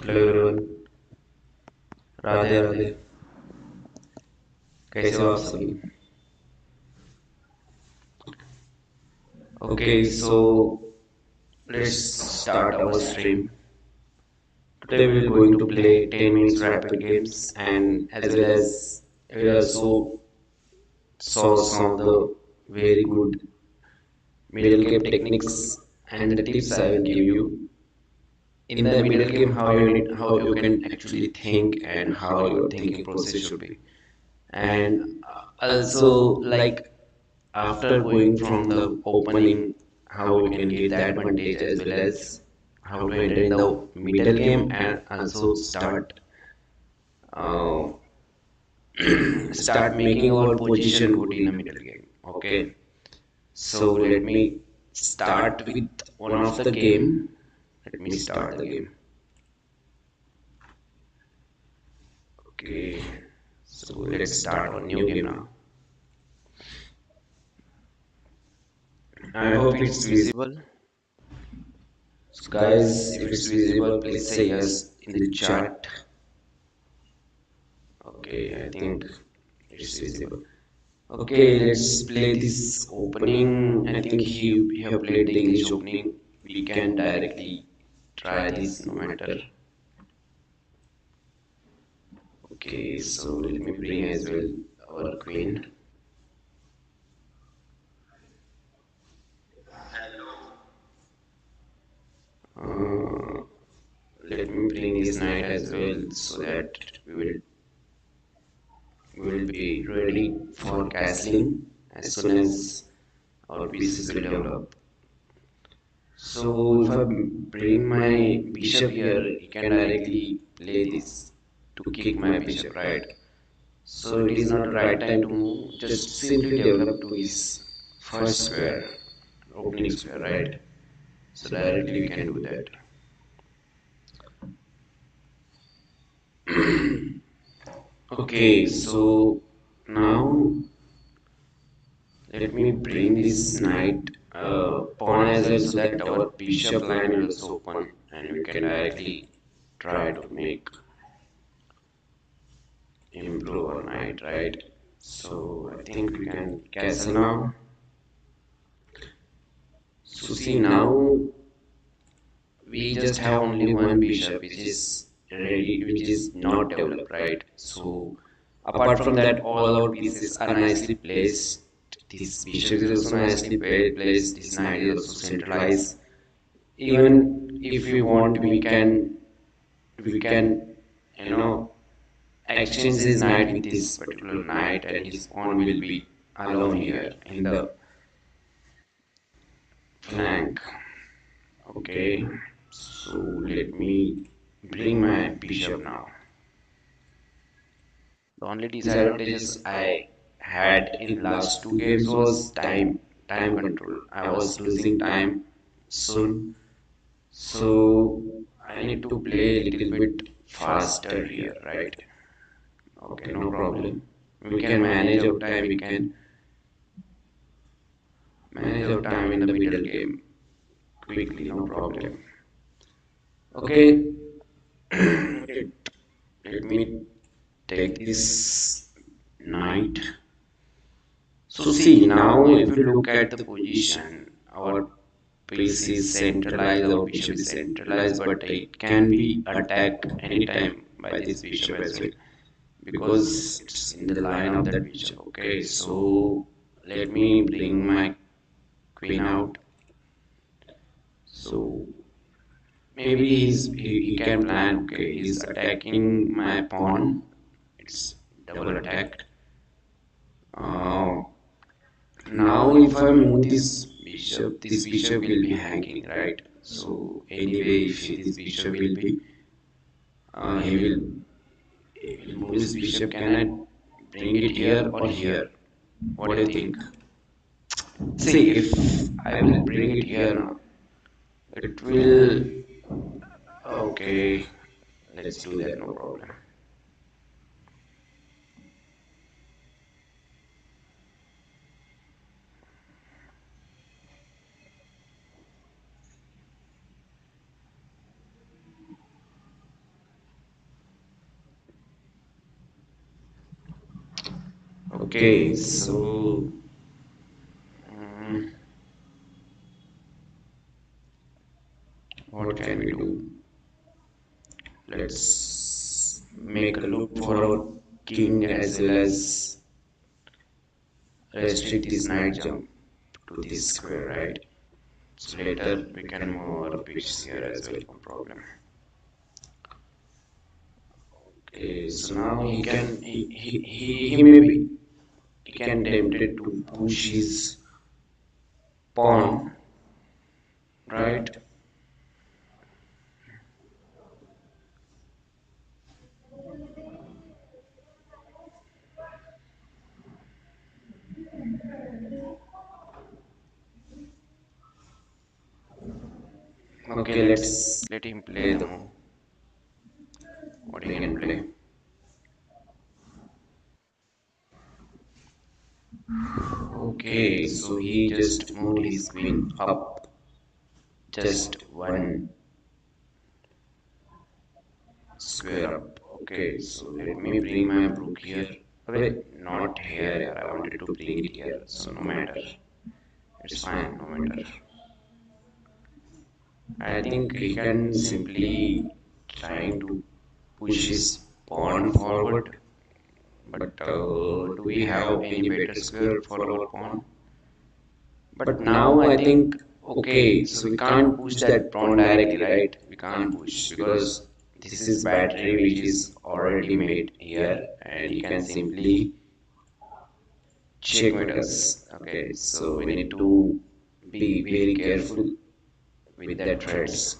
Hello everyone. Radhe Radhe. कैसे हो आप सभी? Okay, so let's start our stream. Today we will going to play 10 minutes rapid games, and as well as we also saw some of the very good middle game techniques and the tips I will give you in the middle game, how you can actually think and how your thinking process should be. And also, like, after going from the opening, how we can get the advantage, as well as how to enter in the middle game and also uh, start making our position good in the middle game. Okay, so let me start with one of the game. Let me start the game. Okay, so let's start our new game now. I hope it's visible. So guys, if it's visible, please say yes in the chat. Okay, I think it's visible. Okay, let's play this opening. I think he have played the English opening. We can directly try this no matter. Okay, so let me bring as well our queen. Uh, Let me bring this knight as well so that we will be ready for castling as soon as our pieces will develop. So if I bring my bishop here, he can directly play this to kick my bishop, right? So it is not the right time to move, just simply develop to his first square, opening square, right? So directly we can do that. Okay, so now let me bring this knight pawn as well so that our bishop line will also open and we can directly try to make improve our knight, right? So I think we can castle now. So see, now we just have only one bishop which is ready, which is not developed, right? So apart from that, all our pieces are nicely placed. This bishop is also nicely placed. This knight is also centralized. Even if we want, we can you know exchange his knight with this particular knight, and his pawn will be alone here in the flank. Okay, so let me bring my bishop now. The only disadvantages I had in last two games was time control. I was losing time soon, so I need to play a little bit faster here, right? Okay, no problem. We can manage our time. We can manage our time in the middle game quickly, no problem. Okay, let me take this knight. So see, now if you look at the position, our piece is centralized, our bishop is centralized, but it can be attacked anytime by this bishop as well because it's in the line of that bishop. Okay, so let me bring my queen out. So maybe he can plan. Okay, he's attacking my pawn. It's double attacked. Uh, Now if I move this bishop will be hanging, right? So anyway, if this bishop will be, he will move this bishop. Can I bring it here or here? What do you think? See, if I will bring it here now, it will. Okay, let's do that. No problem. Okay, so mm, what can we do? Let's make a loop for our king as well as restrict this knight jump to this square, right? So later we can move our pieces here as well, no problem. Okay, so now he maybe he can tempted to push his pawn, right? Okay, let's let him play the move. What he can play. Okay, so he just moved his queen up just one square up. Okay, so let me bring my rook here. Wait, not here, yeah, I wanted to bring it here, so no matter. It's fine, no matter. I think he can simply trying to push his pawn forward, but do we have any better square for our pawn? But now I think, okay, so we can't push that pawn directly, right? We can't push because this is battery which is already made here and he can simply checkmate us. Okay, so we need to be very careful with that threats.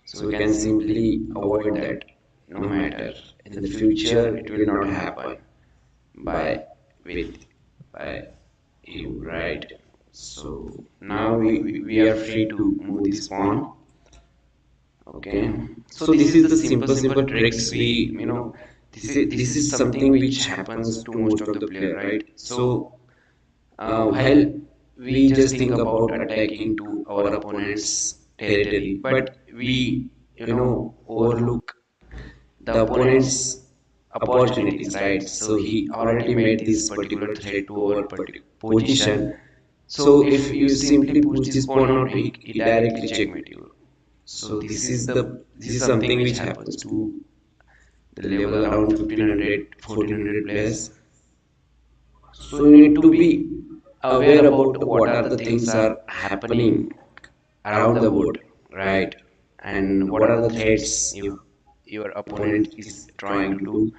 So we can simply avoid that no matter. In the future it will not happen by with by you, right? So now we are free to move this pawn. Okay, so this is the simple tricks we, this is something which happens to most of the player, right? So while we just think about attacking to our opponent's territory, but we overlook the opponent's opportunities, right? So he already made this particular threat to our position. So if you simply push this pawn out, he directly checkmate you. So this is something which happens to the level around 1500 1400 players. So you need to be aware about what are the things are happening around the board, right? And what are the threats your opponent is trying to do.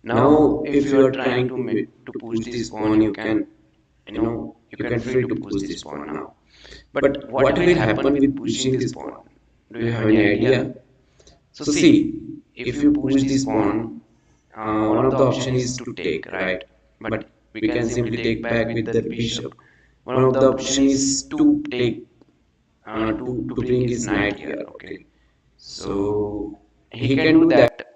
Now if you are trying to push this pawn, you can, you can free to push this pawn now. But what will happen with pushing this pawn? Do you have any idea? So see, if you push this pawn, one of the options is to take, right? But we can simply take back with the bishop. One of the options is to take, to bring his knight here. Okay, so he can do that,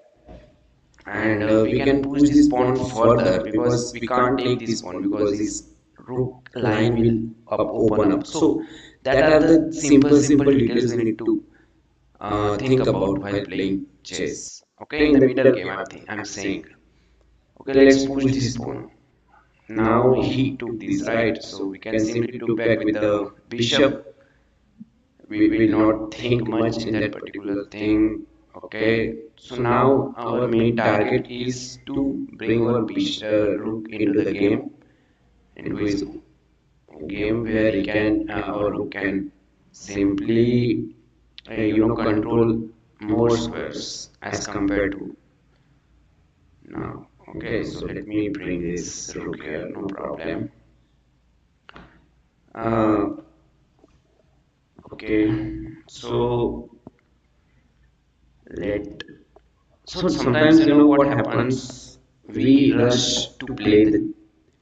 and we can push this pawn further because we can't take this pawn because his rook line will open up. So that are the simple details we need to think about while playing chess. Okay, in the middle game, I'm saying. Okay, let's push this pawn. Now he took this, right? So we can simply do back with the bishop. We will not think much in that particular thing. Okay, so now our main target is to bring our rook into the game, into his game where he can, our rook can simply, control more squares as compared to now. Okay, so let me bring this rook here, no problem. Uh, okay, so let so sometimes, what happens, we rush to play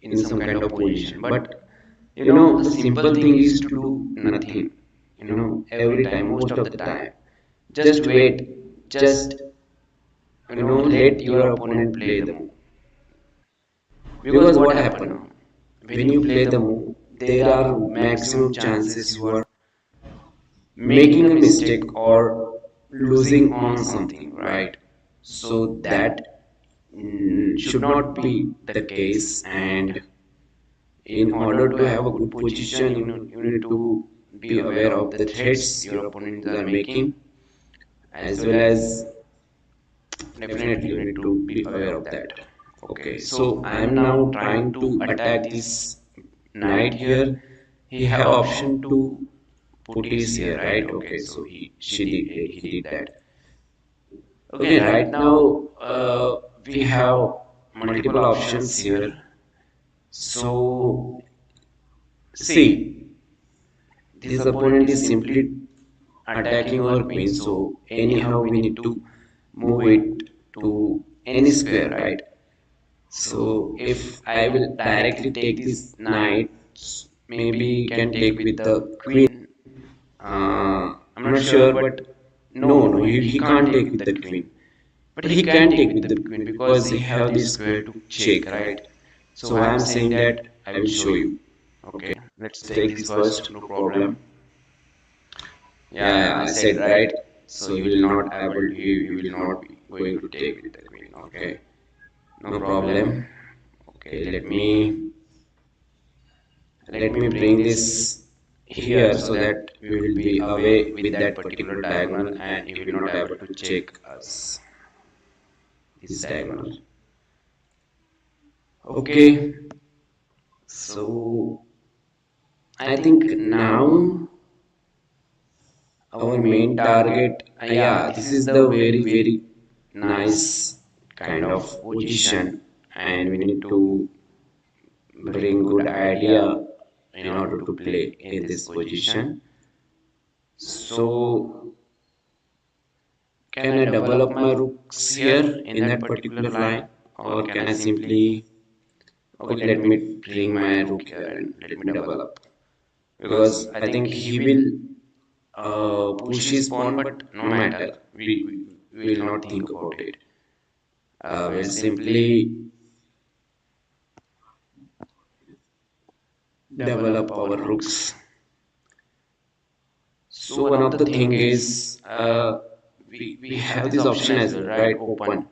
in some kind of position, but the simple thing is to do nothing, every time, most of the time. Just wait, just, let your opponent play the move. Because what happen now, when you play the move, there are maximum chances you are making a mistake or losing on something, right? So that should not be the case. And in order to have a good position, you need to be aware of the threats your opponents are making, as well as definitely you need to be aware of that. Okay, so I am now trying to attack this knight here. He have option to put his here, right? Okay, so he did that. Okay, right now we have multiple options here. So see, this opponent is simply attacking our queen, so anyhow we need to move it to any square, right? So if I will directly take this knight, maybe can take with the queen. I'm not sure, but no, he can't take with the queen. But he can take with the queen because he have this square to check, right? So I am saying that I will show you. Okay, let's take this first, no problem. Yeah, I said right. So he will not able, he will not be going to take with the queen. Okay, no problem. Okay, let me bring this here so that we will be away with that particular diagonal and he will not able to check us this diagonal. Okay, so I think now our main target, yeah, this is the very nice kind of position, and we need to bring good idea in order to play in this position. So can I develop my rooks here in that particular line, or can I simply, okay, let me bring my rook here and let me develop, because I think he will push his pawn, but no matter, we will not think about it. We'll simply develop our rooks. So one of the thing is we have this option as well, right? Open,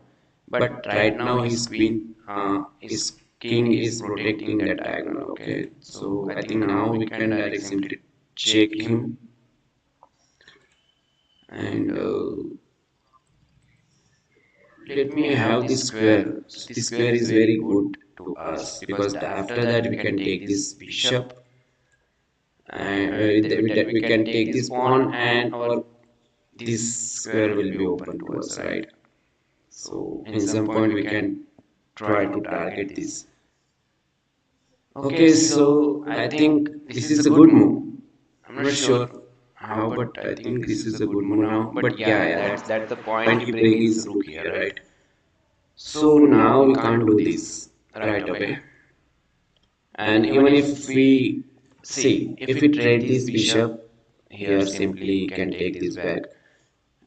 but right now his king is protecting that diagonal. Okay, so I think now we can directly simply check him, and let me have this square. So this square is very good to us because after that we can take this bishop, and we can take this pawn, and our this square will be open to us, right? So in some point we can try to target this. Okay, so I think this is a good move. I'm not sure how, but I think this is a good move now. But yeah, that's the point. He bring his rook here, right? So now we can't do this right away. And even if we see, if we trade this bishop here, simply can take this back.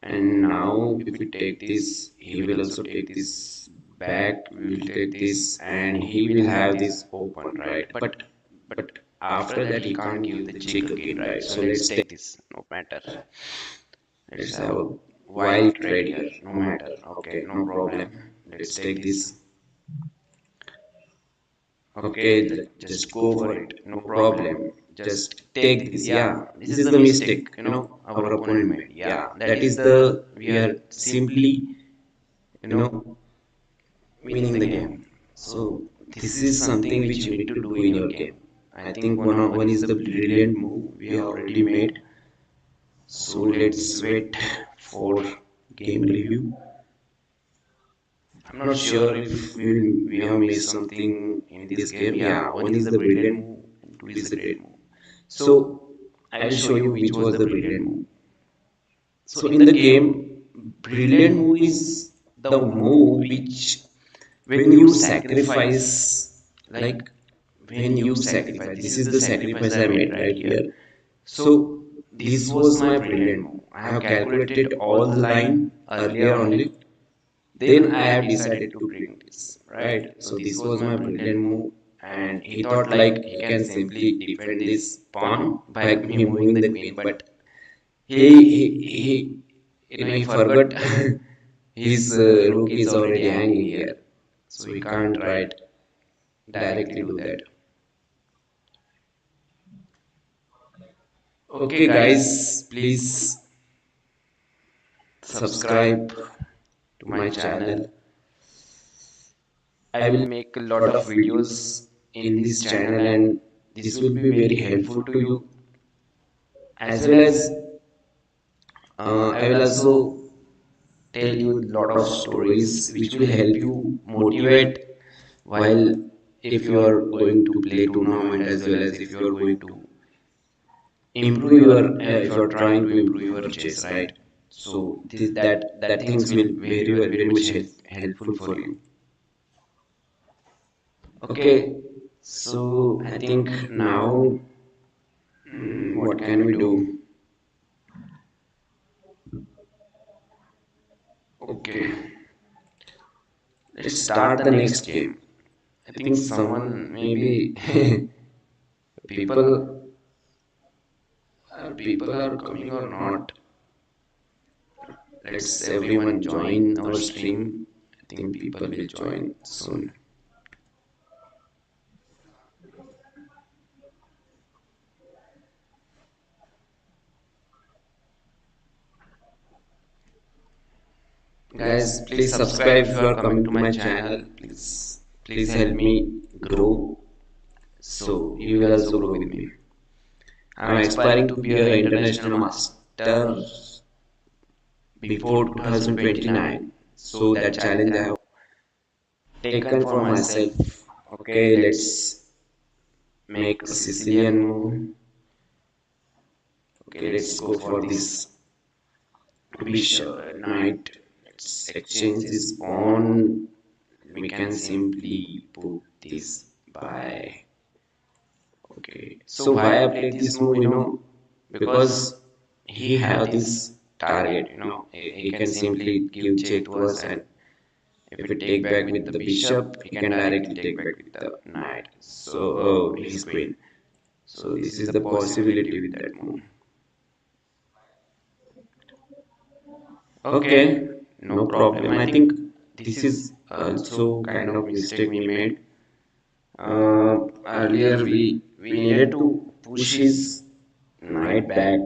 And now if we take this, he will also take this back. We will take this, and he will have this open, right? But after that he can't give the check again, right? So let's take this, no matter. Let's have a wild trade here, no matter. Okay, no problem. Let's take this. Okay, just go for it, no problem. Just take this. Yeah, this is the mistake, our opponent made. Yeah, that is the, we are simply, you know, winning the game. So this is something which you need to do in your game. I think one is the brilliant move we have already made. So let's wait for game review. I'm not sure if we have missed something in this game. Yeah, one is the brilliant move, and two is the great move. So I will show you which was the brilliant move. So in the game, brilliant move is the move which, when you sacrifice, like when you sacrifice, this is the sacrifice I made right here. So this was my brilliant move. I have calculated all the line earlier only, then I have decided to bring this, right? So this was my brilliant move, and he thought like he can simply defend this pawn by me moving the queen, but he he forgot his rook is already hanging here. so we can't right directly do that. Okay guys, please subscribe to my channel. I will make a lot of videos in this channel, and this will be very helpful to you, as well as I will also tell you a lot of stories which will help you motivate while if you are going to play tournament, as well as if you are going to improve your if you are trying to improve your chess, right? So that things will very much helpful for you. Okay, so I think now, what can we do? Okay, let's start the next game. I think someone maybe people people are coming or not. Let's everyone join our stream. I think people will join soon. Guys, please subscribe if you are coming to my channel. Please help me grow, so you will also grow with me. I am aspiring to be an international master before 2029. So that challenge I have taken for myself. Okay, let's make a Sicilian move. Okay, let's go for this bishop knight. Let's exchange this pawn. We can simply put this by. Okay, so why I played this move, because he have this target, he can simply give check to us, and if we take back with the bishop, he can directly take back with the knight. So, oh, his queen. So this is the possibility with that move. Okay, no problem. I think this is also kind of mistake we made. Earlier we needed to push his knight back,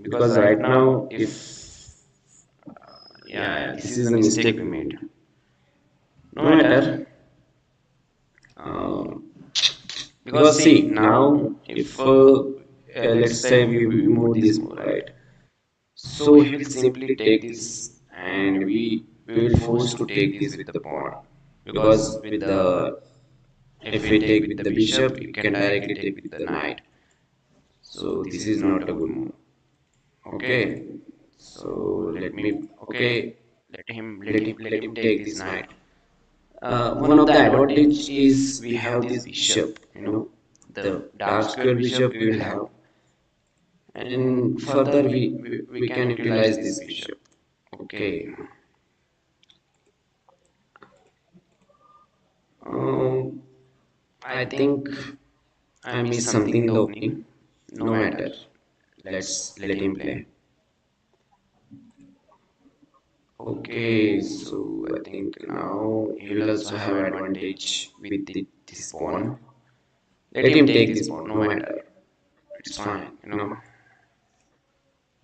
because right now, if yeah, this is the mistake we made. No matter. Uh, because see now, if let's say we move this move, right? So he will simply take this, and we will force to take this with the pawn, because with the if we take with the bishop, you can directly take with the knight. So this is not a good move. Okay, so let him take this knight. One of the advantage is we have this bishop, the dark square bishop we will have, and further we can utilize this bishop. Okay. Um, I think I missed something in the opening. No matter. Let's let him play. Okay, so I think now he will also have advantage with this pawn. Let him take this pawn, no matter. It's fine,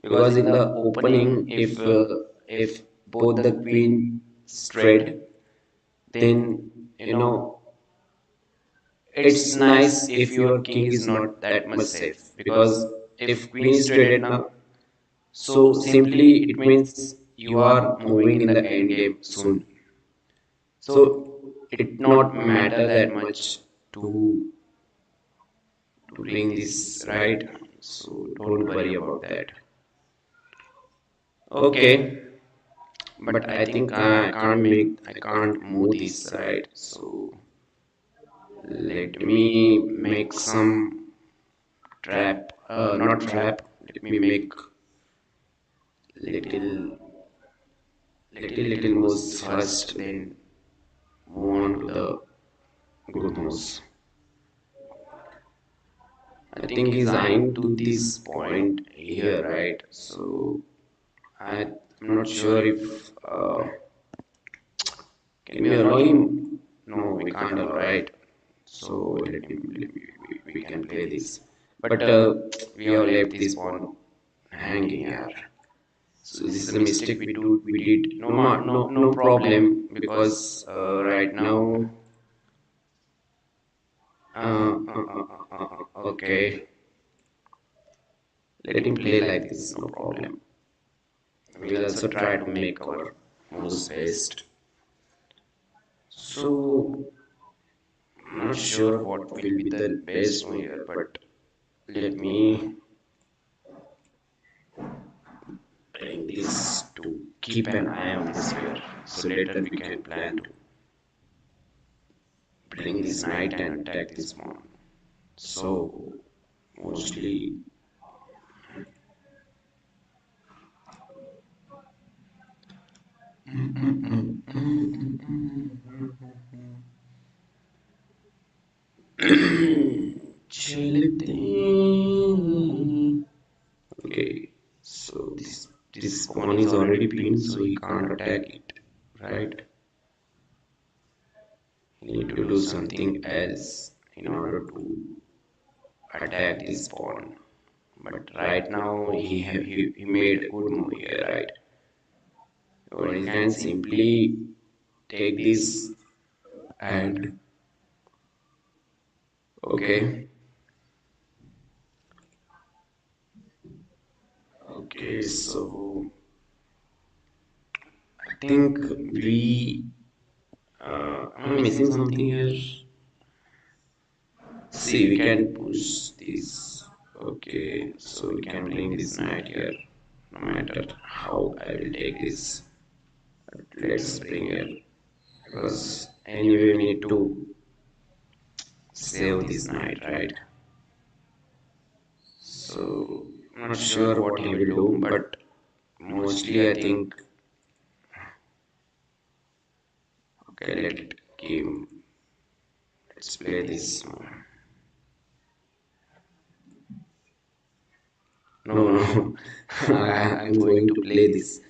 because in the opening, if both the queen straight, then it's nice if your king is not that much safe, because if queen is traded now, so simply it means you are moving in the end game soon. So it not matter that much to bring this right. So don't worry about that. Okay, but I think I can't move this right. So let me make some trap. Not trap. Let me make little little moves first, then move on to the good moves. I think he's eyeing to this point here, right? So I'm not sure if Can we allow him? No, we can't allow, right? So we can play this. But we have left this pawn hanging here. So this is the mistake we did. No problem because right now. Okay, let him play like this. No problem. We'll also try to make our moves best. So I'm not sure what will be the best move here, but let me bring this to keep an eye on this here. So later we can plan to bring this knight and attack this pawn. So mostly चलते हैं. Okay, so this pawn is already pinned, so he can't attack it, right? He need to do something else in order to attack this pawn. But right now he made a good move here, right? Or he can simply take this and okay, okay. So I think we I'm missing something here. See, we can push this. Okay, so we can bring this knight here. No matter how I will take this, let's bring here because anyway we need to save this knight, right? So I'm not sure what he will do, but mostly I think okay, let game. Let's play this. No, I'm going to play this,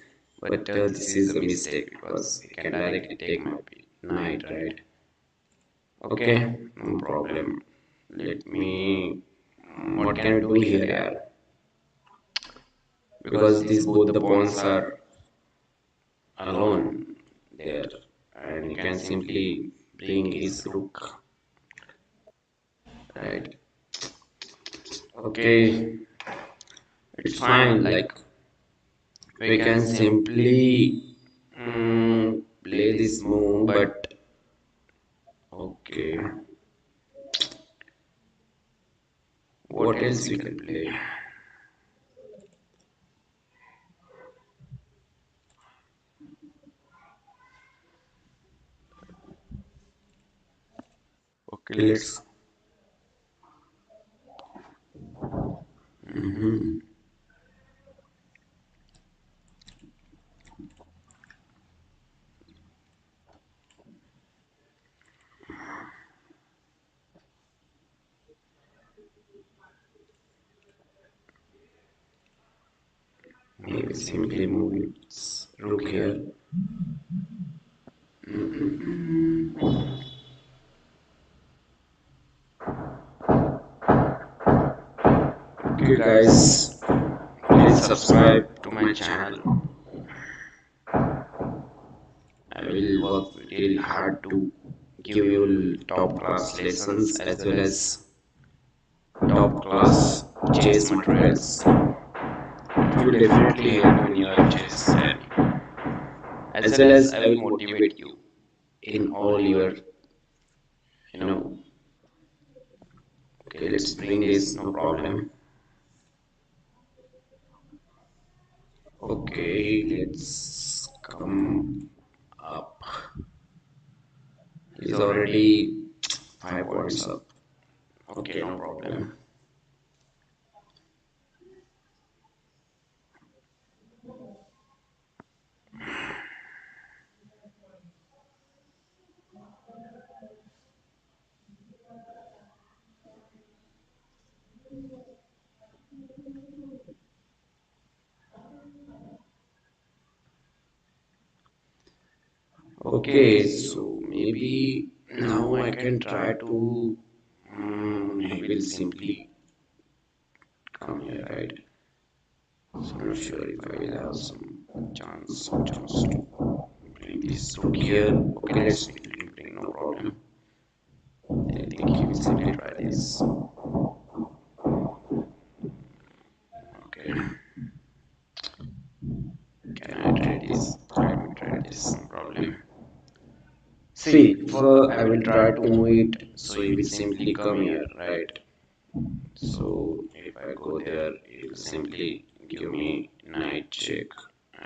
but this is a mistake because he can directly take my knight, right? Okay, no problem. Let me. What can I do here, yeah? Because these both the pawns are alone there, and he can simply bring his rook, right? Okay, it's fine. Like we can simply play this move, but okay, what else we can play? Okay, let's. Mhm. Maybe simply move its rook here. Okay, guys, please subscribe to my channel. I will work really hard to give you top class lessons as well as top class chess materials. It will definitely help you in your chess journey. As well as I will motivate you in all your, you know. Okay, let's bring this, no problem. Okay, let's come up. He's already 5 points up. Okay, no problem. Okay, so maybe now I can try to. He will simply come here, right? So I'm not sure if I will have some chance to bring this rook here. Okay, let me bring, no problem. I think he will simply try this. Okay, can I trade this? Let me trade this, no problem. See, if I will try to move it, so he will simply come here, right? So if I go there, he will simply give me knight check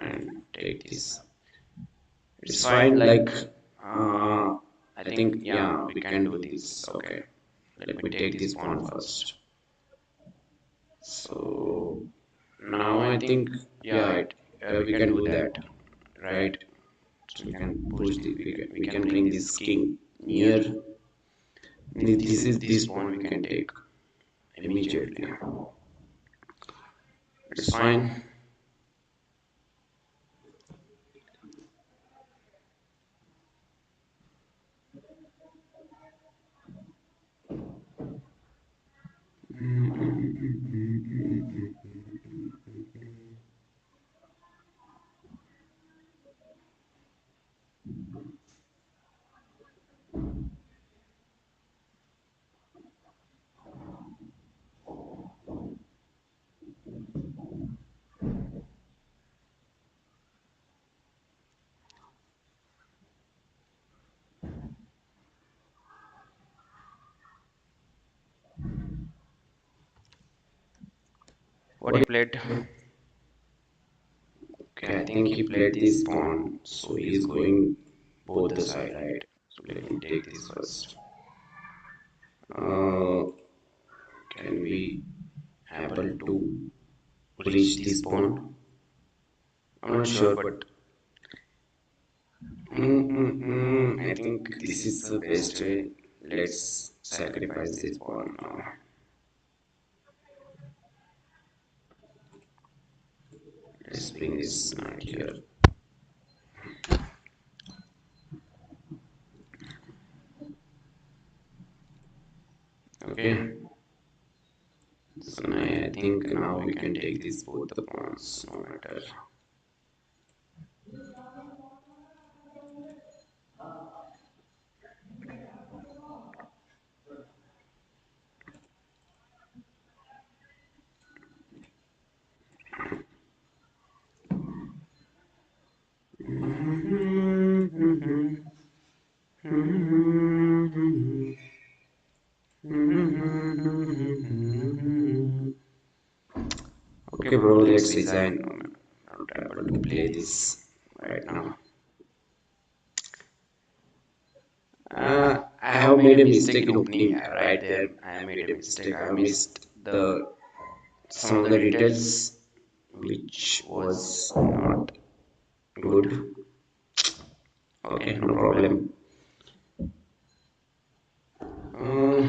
and take this. It's fine, like, I think, yeah, we can do this. Okay, let me take this pawn first. So now I think, yeah, we can do that, right? So we can push the, we can bring this king near. This pawn we can take immediately. It's fine. What he played? Okay, I think he played this pawn, so he is going both the side, right? So let me take this first. Uh, can we able to reach this pawn? I'm not sure, but I think this is the best way. Let's sacrifice this pawn now. Let's bring this knight here. Okay. So now I think now we can take these both the pawns, no matter. Okay, bro, let's resign. I'm not able to play this right now. I have made a mistake in opening right there. I made a mistake. I missed the some of the details, which was not good. Okay, no problem. Uh,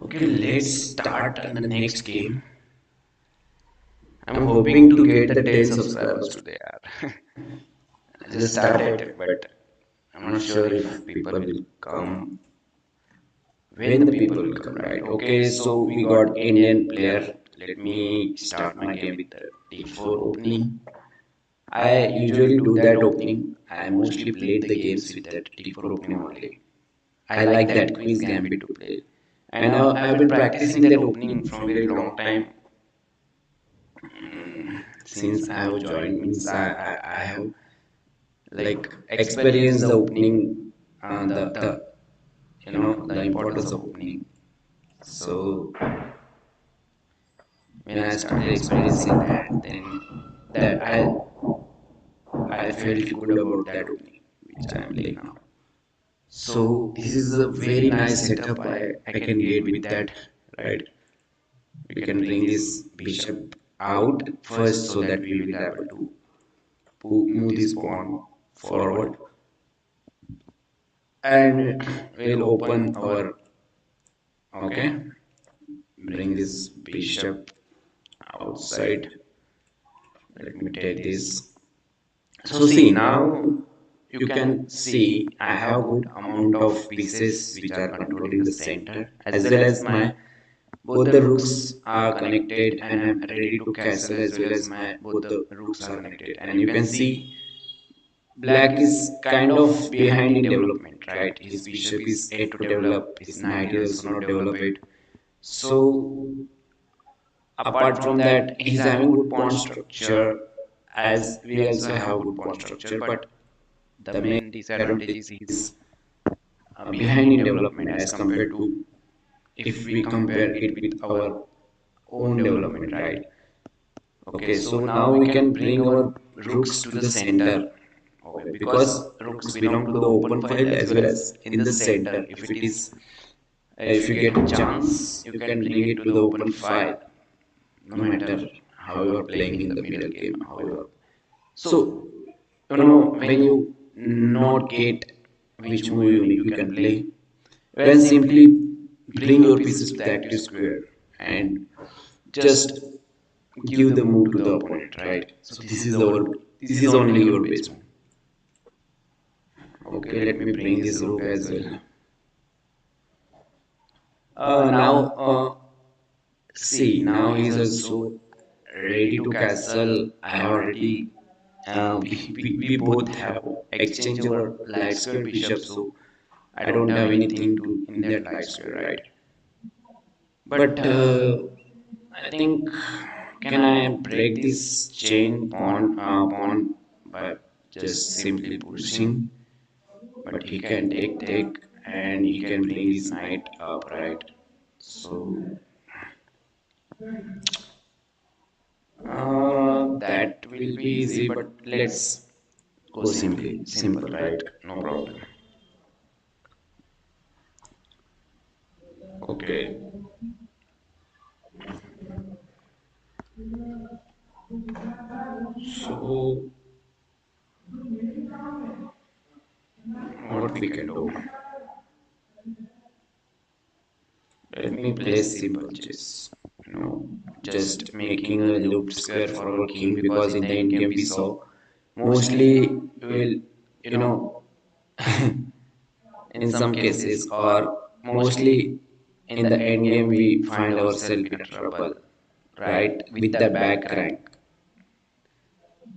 okay, let's start the next game. I'm hoping to get the 10 subscribers today. I just started, but I'm not sure if people will come. When the people will come, right? Okay, so we got Indian player. Let me start my game with the d4 opening. I usually do that opening. I mostly played the games with that d4 opening only. I like that Queen's Gambit to play. And I've been practicing that opening from very long time. Since I have joined, means I have like experience the opening, the the importance of opening. So when I started experiencing that, then that I felt good about that opening which I am playing now. So this is a very nice setup I can get with that, right? We can bring this bishop out first so that we will able to move this pawn forward, and we'll open our, okay, bring this bishop outside. Let me take this. So see, now you can see I have good amount of pieces which are controlling the center, as well as my both the rooks are connected, and I'm ready to castle, as well as my both the rooks are connected. And you can see black is kind of behind in development, right? His bishop is yet to develop, his knight is also not developed. So apart from that, he's having good pawn structure, as we also have good pawn structure, but the main disadvantage is behind in development as compared to if we compare it with our own development, right? Okay, so now we can bring our rooks to the center. Okay, because rooks belong to the open file as well as in the center. If it is, if you get a chance, you can bring it to the open file, no matter how you are playing in the middle game. However, so when you not get which move you can play, you can simply bring your pieces to the active square and just give the move to the opponent, right? So this is only your base move. Okay, let me bring this rook as well. Now see, now he's also ready to castle. I have already we both have exchanged our light square bishop, so I don't have anything to in that light square, right? But I think, can I break this chain pawn by just simply pushing? But he can take, and he can bring his knight up, right? So that will be easy, but let's go simple, right? No problem. Okay. So what we can do? Let me play simple chess. Just making a looped square for our king, because in the end game we saw mostly will, you know in some cases, or mostly in the end game we find ourselves in a trouble, right, with the back rank,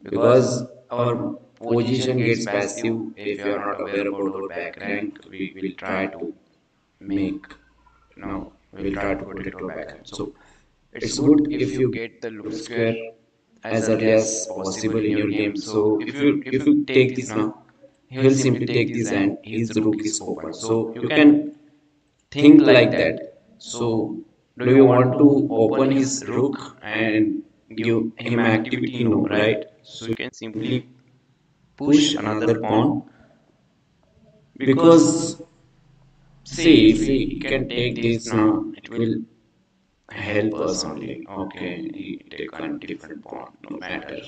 because our position gets passive. If you are not aware about our back rank, we will try to make, we'll try to protect our back rank. So it's good if you get the loop square as early as possible in your game. So if you take this now, he will simply take this and his rook is open, so you can think like that. So do you want to open his rook and give him activity? No, right? So you can simply push another pawn, because see, if he can take this now, it will help us only. Okay, he take a different pawn, no matter.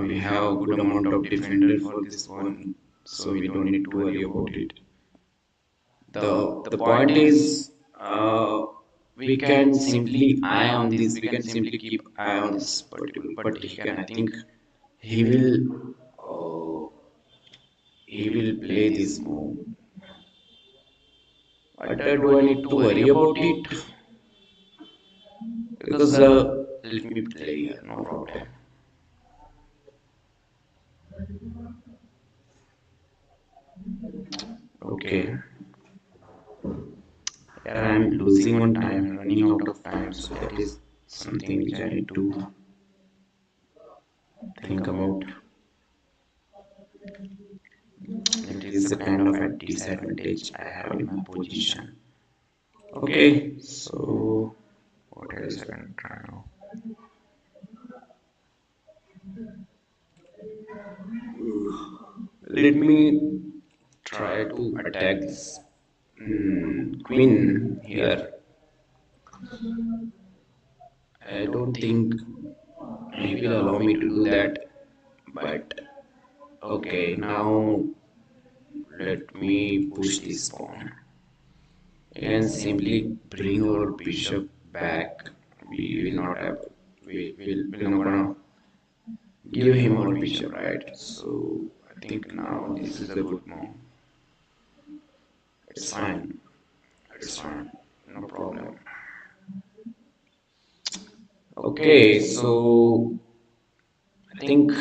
We have a good amount of defender for this one, so we don't need to worry about it. The point is, we can simply eye on this. We can simply keep eye on this particular. But he can, I think, he will he will play this move. But do I need to worry about it? Because let me play here, no problem. Okay. Here I am losing on time, running out of time, so that is something which I need to think about. the kind of a disadvantage I have in my position. Okay, so what else I can try now? Let me try to attack this queen here. I don't think he will allow me to do that, but okay, now let me push this pawn. You can simply bring our bishop back. We will not have, we will not gonna give him our bishop, right? So I think now this is a good move. It's fine. It's fine. No problem. Okay, so I think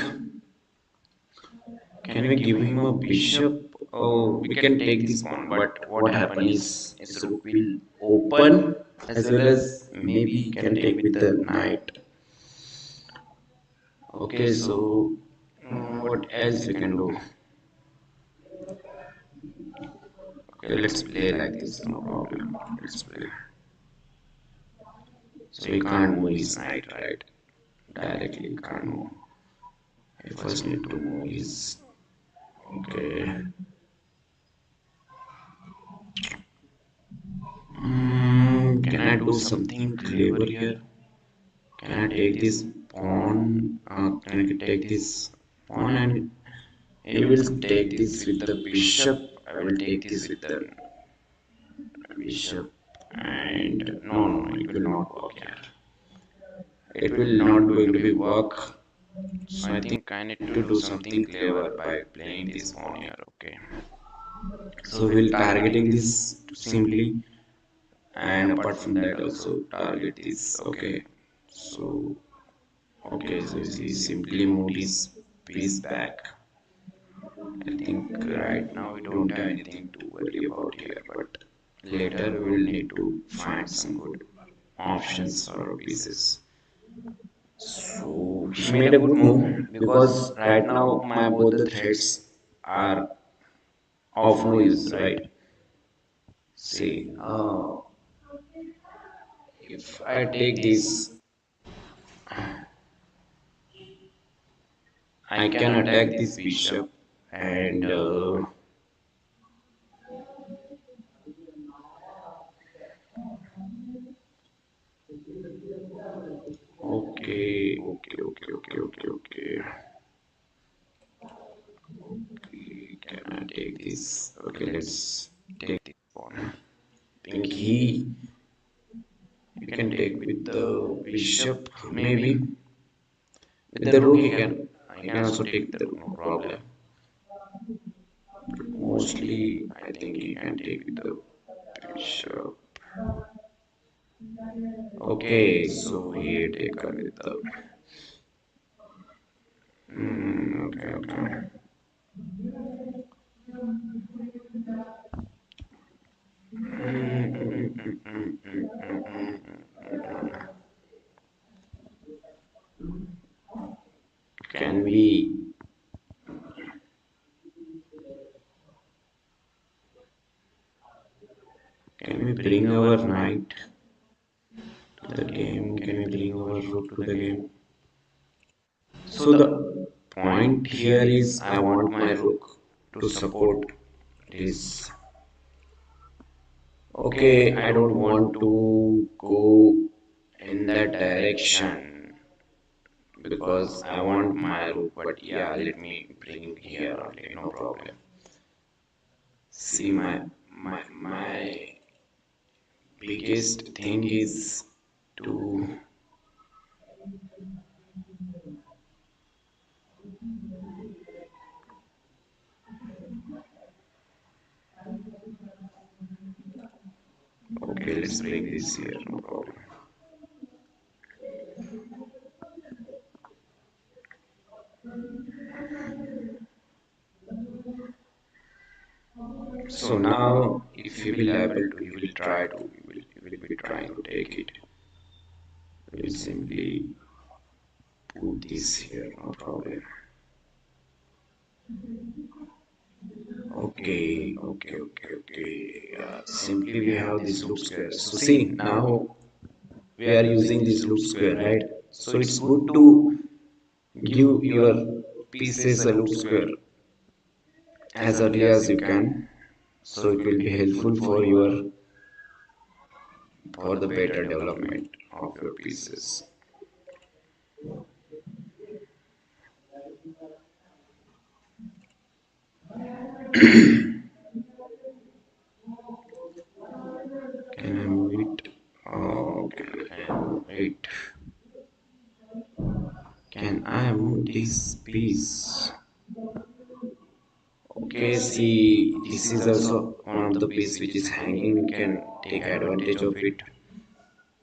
can we give him a bishop? Oh, we can take this pawn, but what happen is his rook will open as well as maybe he can take with the knight. Okay, so what else we can do? Okay, let's play like this, no problem. Let's play. So we can't move his knight, right? Directly can't move. I first need to move his. Okay. Can I do something clever here? Can I take this pawn? Can I take this pawn and he will take this with the bishop. I will take this with the bishop. And no, it will not work here. It will not going to be work. So I think I need to do something clever by playing this pawn here. Okay. So we'll targeting this simply, and apart from that also target this. Okay. So okay, so he simply moved his piece back. I think right now we don't have anything to worry about here, but later we will need to find some good options for our pieces. So he made a good move because right now my both the threads are of no use, right? See, if I take this, I can attack this bishop and okay. Can I take this? Okay, let's take this pawn. I think he can take with the bishop, maybe. With the rook, he can also take the rook, no problem. But mostly, I think he can take with the bishop. Okay, so he taken with the. Okay. Can we bring our knight to the game? Can we bring our rook to the game? So the point here is I want my rook to support this. Okay, I don't want to go in that direction because I want my rook, but yeah, let me bring here only, no problem. See, my biggest thing is to okay, let's bring this here, no problem. So now, if he will able to, he will be trying to take it. We will simply put this here, no problem. Okay. Simply we have this loop square. So see, now we are using this loop square, right? So it's good to give your pieces a loop square as early as you can. So it will be helpful for the better development of your pieces. Can I move it? Okay, wait. Can I move this piece? Okay, see, this is also one of the piece which is hanging. We can take advantage of it.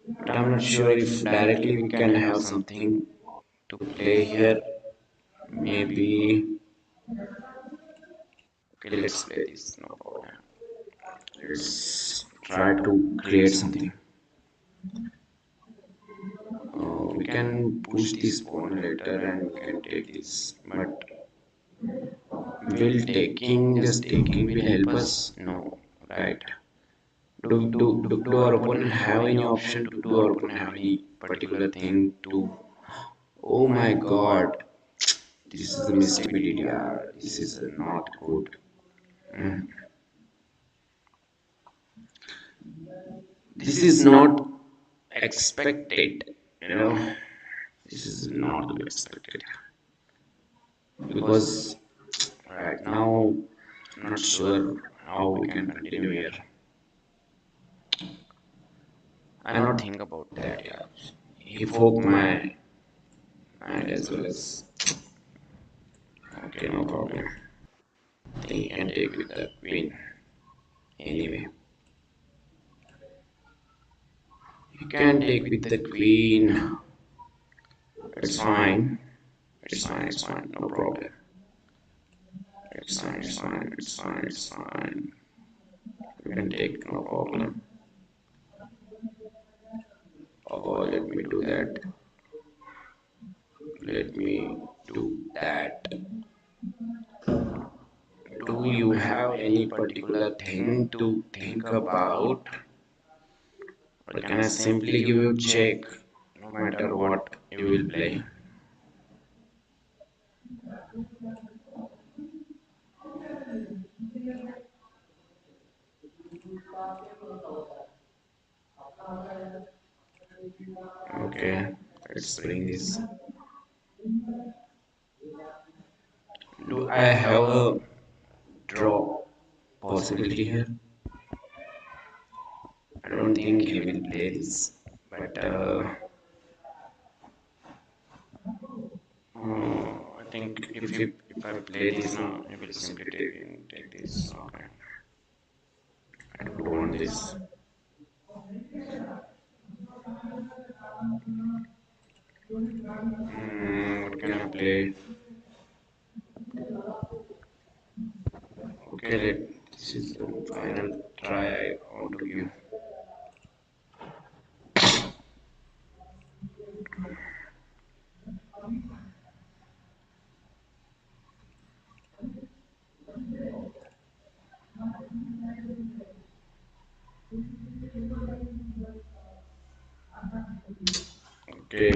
But I'm not sure if directly we can have something to play here. Maybe. Okay, let's play this. No problem. Let's try to create something. We can push this pawn later and we can take this. But will taking will help us? No, right? Do our opponent have any option to do our opponent have any particular thing to? Oh my God, this is a mistake we did. Yeah, this is not good. Mm. This is not expected. You know, this is not to be expected because right now I'm not sure how we can continue here. I not think about that. Yeah, he poked my mind as well as. Okay, no problem. I think he can take with the queen. Anyway, he can take with the queen. It's fine. It's fine. No problem. It's fine. You can take no problem. Oh, let me do that. Let me do that. Do you have any particular thing to think about? Or can I simply give you check no matter what you will play? Okay, let's bring this. Do I have a draw possibility here? I don't think he will play this, but I think if I play this now, he will simply take this. Okay, I don't want this. What can I play? Okay, this is the final try I want to give. Okay,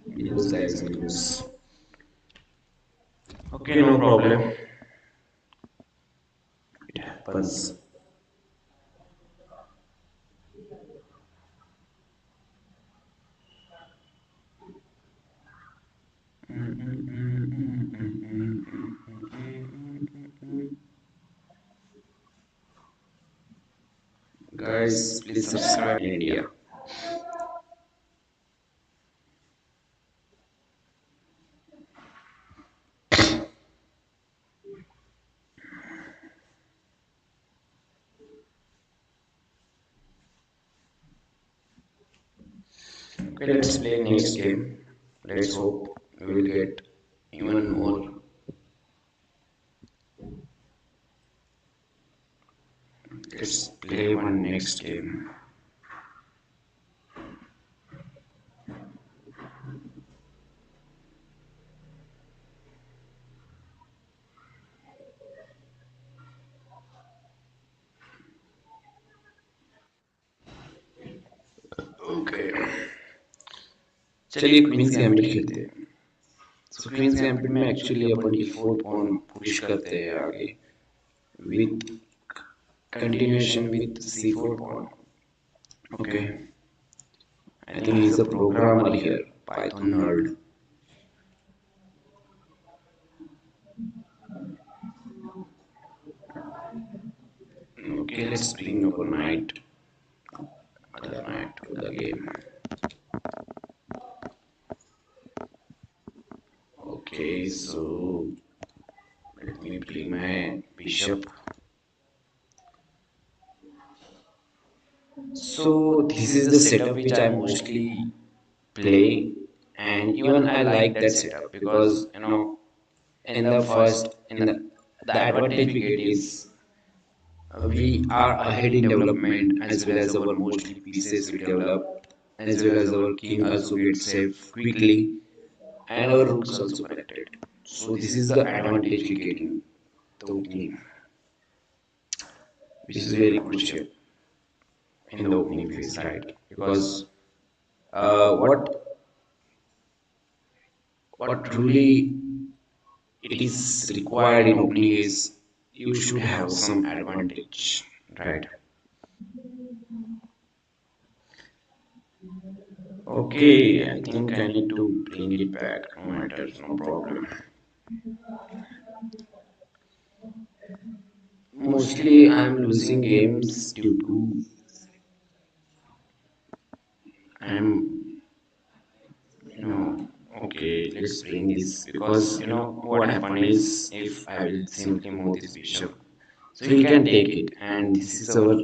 we lose, guys, we lose. Okay, no problem. It happens. Guys, please subscribe in India. Okay, let's play next game. Let's hope we will get even more. Let's play one next game. Okay, चलिए queen's gambit खेलते हैं। सो queen's gambit में actually अपन d4 pawn push करते हैं आगे with continuation with c4 pawn. Okay, I think he's a programmer here, Python nerd. Okay, let's bring our knight, other knight to the game. Okay, so let me bring my bishop. So this is the setup which I mostly play, and even I like that setup because in the first in the advantage we get is we are ahead in development as well as our mostly pieces we develop as well as our king also gets saved quickly and our rook is also connected. So this is the advantage we get in the opening, which is very crucial in the opening phase, right? Because what truly it is required in opening is you should have some advantage, right? Okay, I think I need to bring it back. No matter, no problem. Mostly I'm losing games due to I'm okay, let's bring this because what happen is if I will simply move this bishop, so he can take it, and this is our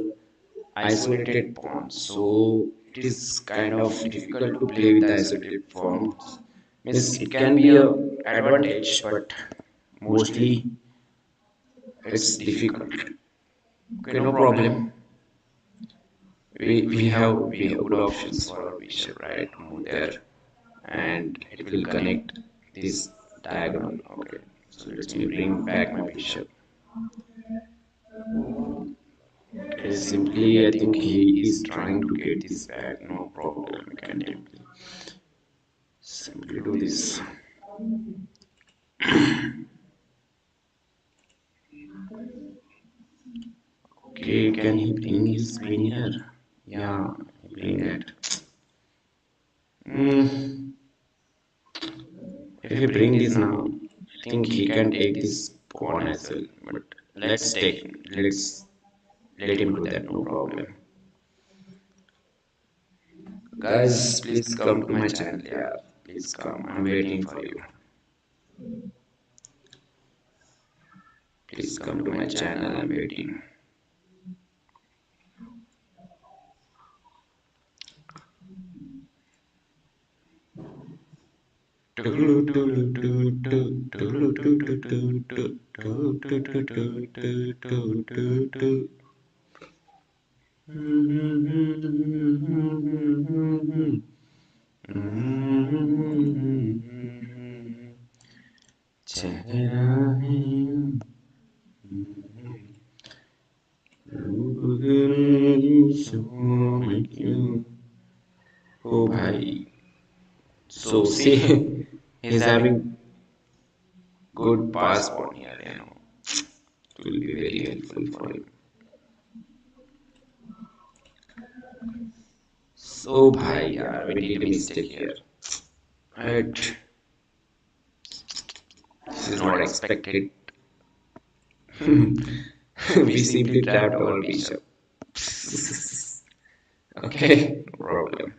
isolated pawn. So it is kind of difficult to play with the isolated pawn. Means it can be a advantage, but mostly it's difficult. Okay, no problem. We have good options for our bishop, right? Move there, and it will connect this diagonal. Okay, so let me bring back my bishop. Okay, simply I think he is trying to get this back. No problem. We can simply do this. Okay, can he bring his queen here? Yeah, bring that. Mm, if he bring this now, I think he can take this pawn as well. But let's let him do that. No problem. Guys, please come to my channel. Yeah, please come. I'm waiting for you. Please come to my channel. I'm waiting. चेहरा है oh bhai, so see he's having good passport here, it will be very helpful for him. So bhai yaar, we did a mistake here, right? This is not expected. We simply trapped our bishop. Okay, no problem.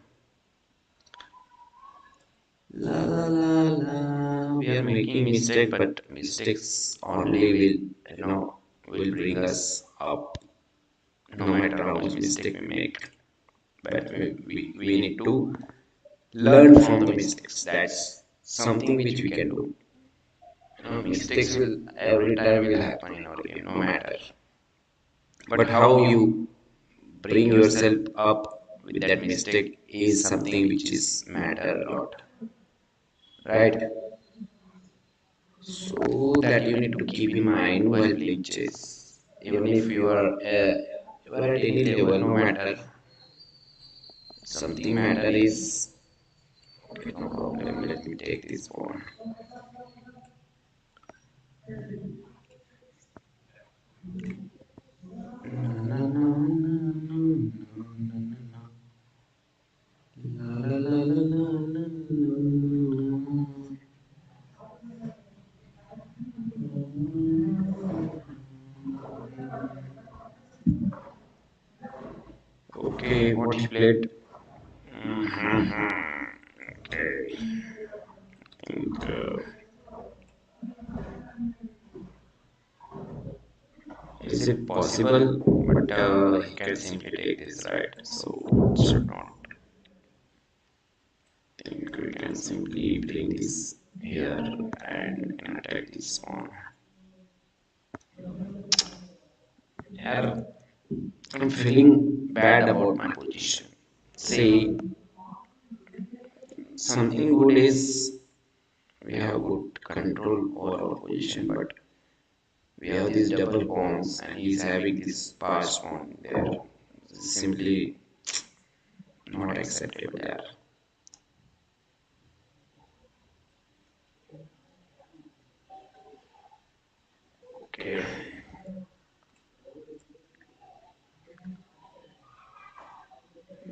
La la la la. We are making mistake, but mistakes only will will bring us up. No matter how much mistake we make, but we need to learn from the mistakes. That's something which we can do. Mistakes will every time will happen in our game, no matter. But how you bring yourself up with that mistake is something which is matter a lot, right? So that you need to keep in mind while playing chess. Even if you are at any level, no matter, something matter is okay, no problem. Let me take this phone. Na, na, na, na, na, na, na. La, la, la, la, la, la, la. Okay, what he played? Okay, think, is it possible? But he can simply take this, right? So it should not. Think we can simply bring this here and attack this pawn. Yeah, I'm feeling bad about my position. See, something good is we have good control over our position, but we have these double pawns and he's having this passed pawn there. Simply not acceptable there. Okay,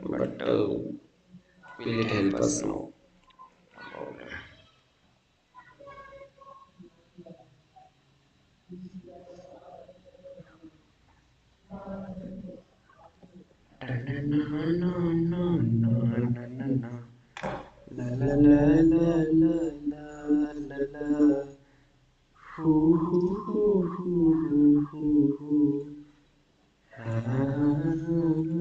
but will it help us? No, no problem. La la la la la la la la. Hoo hoo hoo hoo hoo hoo hoo. Ha ha ha ha ha.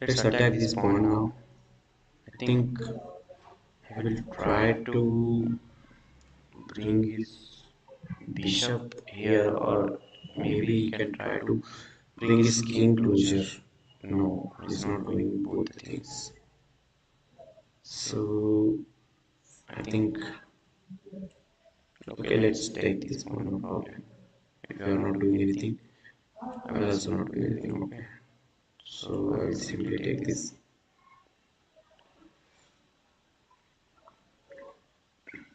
Let's attack this pawn now. I think I will try to bring his bishop here, or maybe he can try to bring his king closer. No, he's not doing both the things. So I think okay, let's take this one, no problem. If you are not doing anything, I will also not do anything. Okay, so I will simply take this.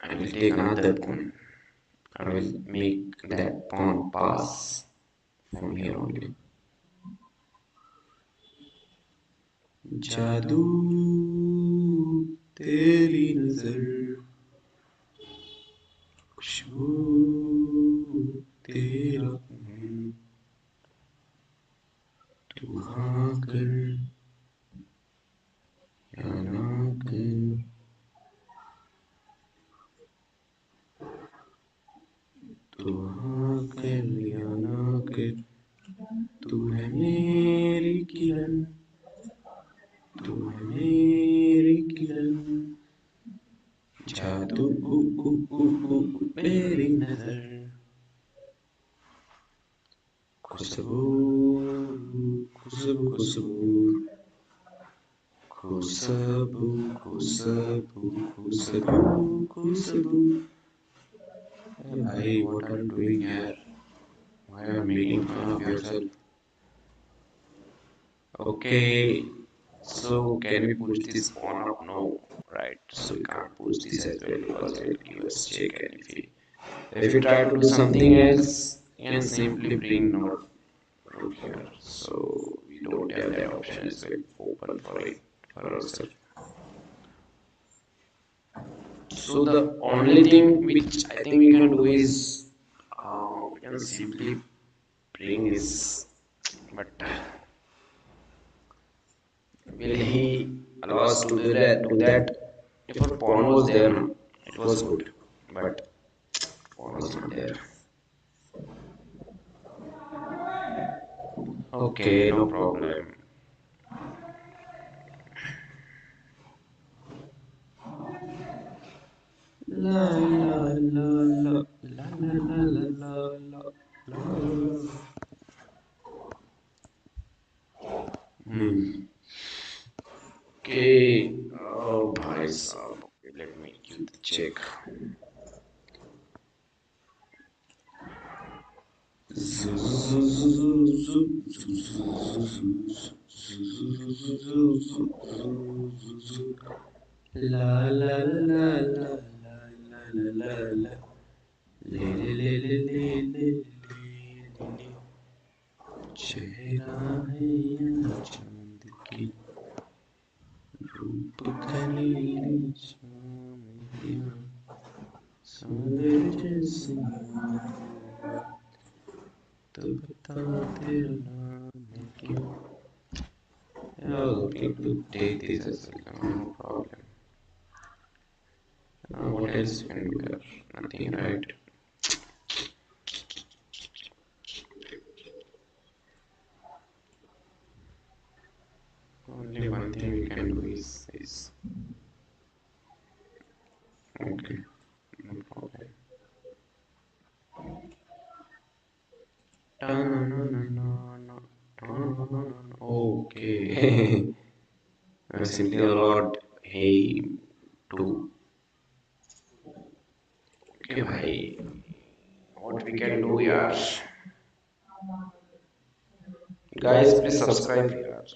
I will take another pawn. I will make that pawn pass from here only. जादू तेरी नजर खुशबू तेरा तू हाँ कर या ना कर तू हाँ कर या ना कर तू है मेरी किरण तू है मेरी किरण जादू मेरी नजर खुशबू खुशबू खुशबू खुशबू खुशबू खुशबू खुशबू Hey bhai, what are you doing here? Why are you making fun of yourself? Okay, so can we push this pawn up? No, right? So we can't push this as well because it will give us check. And if we try to do something else, we can simply bring our rook here. So we don't have that option as well open for it for ourselves. So the only thing which I think we can do is we can simply bring this, but will he allow us to do that? Do that? If our pawn was there, no, it was good, but pawn was not there. Okay, no problem. La la la la la la la la la la. Hmm. Okay. Oh, bhai sahab. Okay, let me give Zoo, zoo, zoo, zoo, zoo, zoo, zoo, zoo, zoo, zoo, zoo, zoo, zoo, zoo, zoo. La la la la la la la la la. Le le le le le le le le. चेहरा है या चांद की रूप कलीली शाम या सागर जैसी तो बता तेरा नाम है क्या. Yeah, I was looking to take this as well, no problem. What else can be there? Nothing, right? Only one thing we can do is this. Okay, no problem. Ta-na-na-na-na-na, ta-na-na-na-na. Okay. Simply a lot. Hey, to. Okay, bhai. What we can do, yaar? Guys, please subscribe, yaar.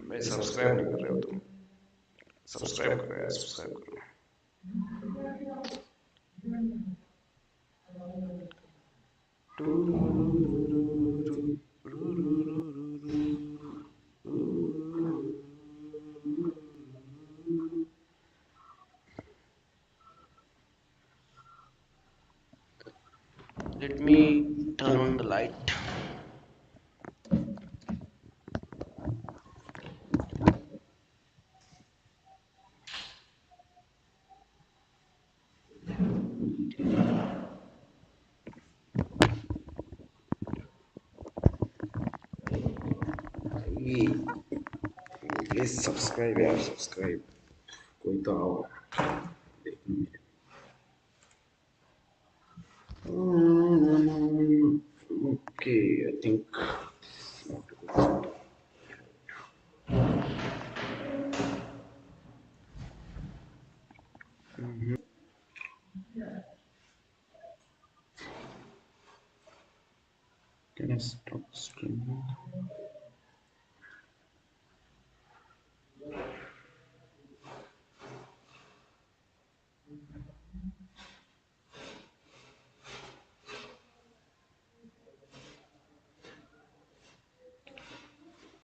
भाई subscribe नहीं कर रहे हो तुम. Subscribe करो यार, subscribe करो. Let me turn on the light. Please subscribe यार, subscribe. कोई तो आओ देखने. Okay, I think can I stop streaming?